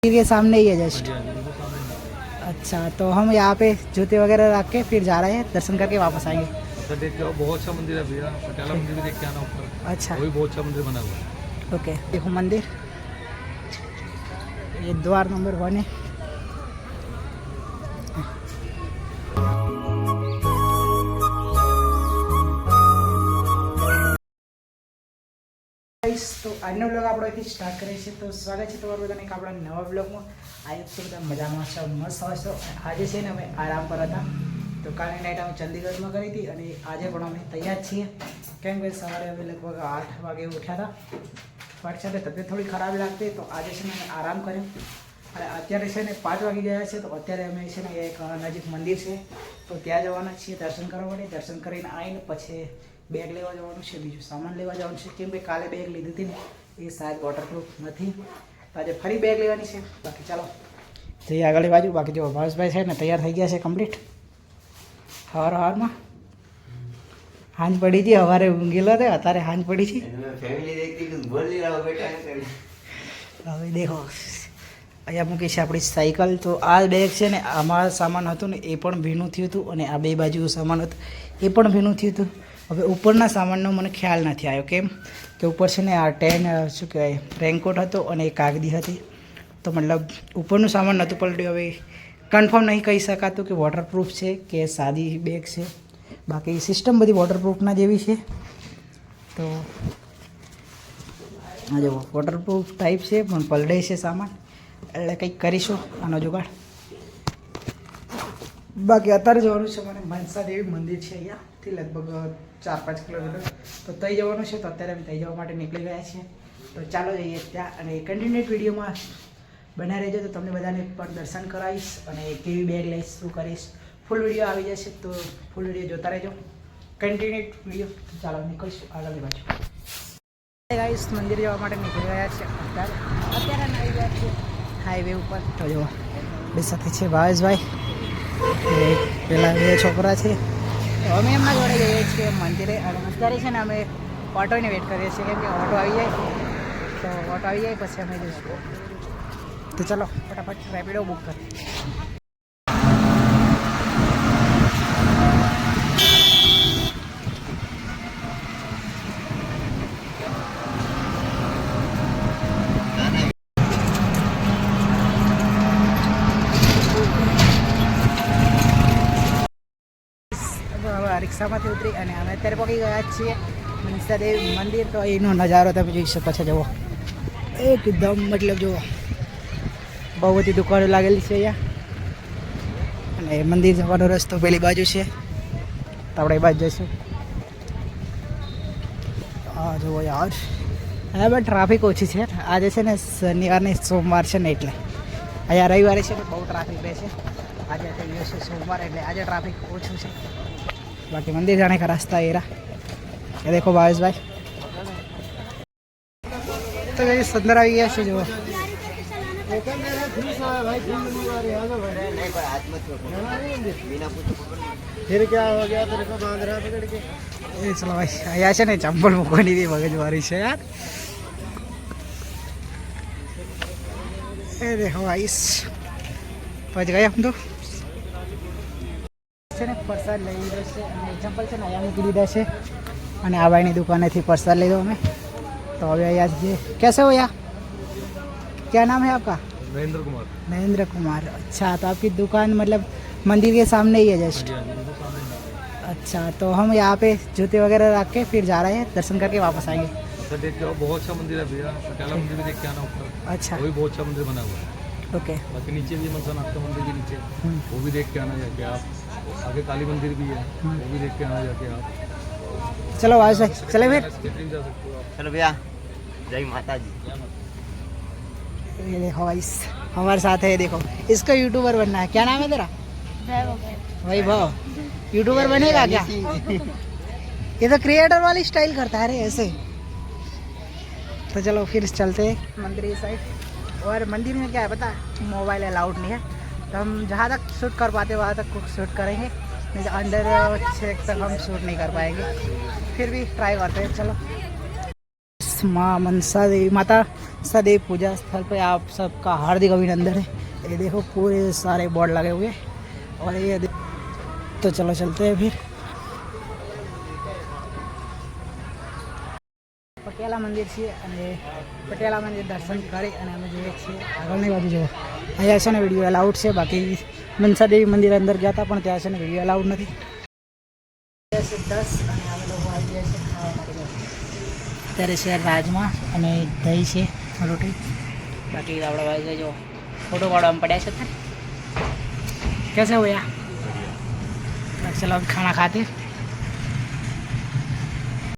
के सामने ही है जस्ट। अच्छा, तो हम यहाँ पे जूते वगैरह रख के फिर जा रहे हैं, दर्शन करके वापस आएंगे। देख के बहुत अच्छा मंदिर है भैया, पटियाला मंदिर भी देख के आना ऊपर। अच्छा, वो भी बहुत अच्छा मंदिर बना हुआ है। ओके। देखो मंदिर, ये द्वार नंबर 1 है। तो આજનો બ્લોગ આપણો અહીંથી સ્ટાર્ટ કરીએ છીએ। તો સ્વાગત છે તમારું બધાને એક આપણા નવા બ્લોગમાં। આજે તો બધા મજામાં છો, મસ્ત હશો। આજે છે ને અમે આરામ પર હતા, તો કાલની નાઇટ અમે ચંદીગઢમાં કરી હતી અને આજે પણ અમે તૈયાર છીએ, કેમ કે સવારે અમે લગભગ 8 વાગે ઉઠ્યા હતા। પાટ સાથે તબિયત થોડી ખરાબ લાગતી, તો આજે છે ને અમે આરામ કર્યો અને અત્યારે છે ને 5 વાગી ગયા છે। તો અત્યારે અમે છે ને એક નજીક મંદિર છે, તો ત્યાં જવાના છીએ દર્શન કરવા માટે। દર્શન કરીને આવીને પછી બેગ લેવા જવાનું છે, બીજું સામાન લેવા જવાનું છે, કેમ કે કાલે બેગ લીધી હતી ને એ શાયદ વોટરપ્રૂફ નથી, તો આજે ફરી બેગ લેવાની છે। બાકી ચાલો જઈએ આગળની બાજુ। બાકી જો ભાવેશભાઈ છે ને તૈયાર થઈ ગયા છે કમ્પ્લીટ। સવારમાં હાંજ પડી હતી, સવારે ઊંઘેલો હતો, અત્યારે હાંજ પડી છે। હવે દેખો અહીંયા મૂકી છે આપણી સાયકલ। તો આ બેગ છે ને આમાં સામાન હતું ને એ પણ ભીનું થયું હતું, અને આ બે બાજુ સામાન હતું એ પણ ભીનું થયું હતું। હવે ઉપરના સામાનનો મને ખ્યાલ નથી આવ્યો, કેમ કે ઉપર છે ને આ શું કહેવાય રેનકોટ હતો અને એ કાગદી હતી, તો મતલબ ઉપરનું સામાન નહોતું પલટ્યું। હવે કન્ફર્મ નહીં કહી શકાતું કે વોટરપ્રૂફ છે કે સાદી બેગ છે, બાકી સિસ્ટમ બધી વોટરપ્રૂફના જેવી છે। તો આ જો વોટરપ્રૂફ ટાઈપ છે પણ પલળે છે સામાન, એટલે કંઈક કરીશું આનો જુગાડ। બાકી અત્યારે જવાનું છે મને મનસા દેવી મંદિર છે અહીંયાથી લગભગ 4-5 કિલોમીટર, તો ત્યાં જવાનું છે। તો અત્યારે અમે ત્યાં જવા માટે નીકળી ગયા છીએ, તો ચાલો જઈએ ત્યાં અને કન્ટિન્યુઅસ વિડીયોમાં બના રહેજો, તો તમને બધાને પણ દર્શન કરાવીશ અને કેવી બેગ લઈશ, શું કરીશ, ફૂલ વિડીયો આવી જશે, તો ફૂલ વિડીયો જોતા રહેજો, કન્ટિન્યુઅસ વિડીયો। ચાલો નીકળીશું આગળની બાજુ। ગાઈસ મંદિર જવા માટે નીકળી ગયા છે અત્યારે આવી ગયા છે હાઈવે ઉપર। તો જો બે સાથે છે ભાવેશભાઈ, પેલા 2 છોકરા છે, તો અમે એમના જોડે જઈએ છીએ મંદિરે। અને અત્યારે છે ને અમે ઓટોને વેટ કરીએ છીએ, કેમ કે ઓટો આવી જાય, તો ઓટો આવી જાય પછી અમે જઈશું। તો ચલો ફટાફટ રેપિડો બુક કરીએ। રિક્ષામાંથી ઉતરી અને અમે અત્યારે પહોંચી ગયા છીએ મનસા દેવી મંદિર। તો એનો નજારો તમે જોઈ શકો છો, જુઓ એકદમ મતલબ જુઓ બહુ બધી દુકાનો લાગેલી છે અહીંયા, અને મંદિર જવાનો રસ્તો પેલી બાજુ છે, તો આપણે એ બાજુ જઈશું। હા જુઓ યાર, અહીંયા પણ ટ્રાફિક ઓછી છે આજે, છે ને શનિવારની સોમવાર છે ને એટલે અહીંયા રવિવારે છે ને બહુ ટ્રાફિક રહે છે, આજે થઈ ગયો છે સોમવાર એટલે આજે ટ્રાફિક ઓછું છે। बाकी मंदिर जाने का रास्ता ये रहा, ये देखो भावेश भाई। तो ये अंदर आ गया है जो फिर क्या हो गया तेरे को बांध रहा पकड़ के। ये चलो भाई आया છે ને ચંપલ મૂકવાની બી મગજવારી છે યાર। એ દેખો ગાઈસ પહોંચ ગયા हम तो છે ને પ્રસાદ લઈ લીધો છે અને ચંપલ છે ને અહીંયા મૂકી દીધા છે, અને આ ભાઈની દુકાનેથી प्रसाद લીધો અમે। तो अभी यहाँ जी कैसे हो यार, क्या नाम है आपका? नरेंद्र कुमार। नरेंद्र कुमार, अच्छा। तो आपकी दुकान मतलब मंदिर के सामने ही है जस्ट? अच्छा, तो हम यहाँ पे जूते वगैरह रख के फिर जा रहे हैं, दर्शन करके वापस आएंगे। देख के बहुत अच्छा मंदिर है भैया, पटियाला मंदिर भी देख के आना ऊपर। अच्छा, वो भी बहुत अच्छा मंदिर बना हुआ है। ओके। बाकी नीचे भी मनसा नागता मंदिर के नीचे, वो भी देख के आना जाके आप। आगे काली मंदिर भी है, वो भी देख के आना जाके आप। चलो भाई साहब चले फिर। जा सकते हो आप। चलो भैया, जय माता जी। ये देखो भाई हमारे साथ है, देखो इसको यूट्यूबर बनना है। क्या नाम है तेरा? वैभव। यूट्यूबर बनेगा क्या? ये तो क्रिएटर वाली स्टाइल करता है रे ऐसे। तो चलो फिर चलते हैं मंदिर की साइड। और मंदिर में क्या है पता, मोबाइल अलाउड नहीं है, तो हम जहाँ तक शूट कर पाते वहाँ तक शूट करेंगे, नहीं तो अंदर छेक तक हम शूट नहीं कर पाएंगे, फिर भी ट्राई करते हैं। चलो माँ मनसा देवी माता सदैव पूजा स्थल पे आप सबका हार्दिक अभिनंदन है। ये देखो पूरे सारे बोर्ड लगे हुए हैं और ये तो चलो चलते हैं फिर। પટેલા મંદિર છે અને પટેલા મંદિર દર્શન કરી અને અમે જોઈએ છીએ આગળની બાજુ જુઓ અહીંયા છે ને વિડીયો અલાઉડ છે, બાકી મનસાદેવી મંદિર અંદર ગયા હતા પણ ત્યાં છે ને વિડીયો અલાઉડ નથી. 10 અને અમે લોકો આવી ગયા છે ખાવા માટે. અત્યારે છે રાજમા અને દહીં છે રોટી, બાકી આપણે ભાઈ જો ફોટો પાડવામાં પડ્યા છે. कैसे हो यार? चलो खाना खाते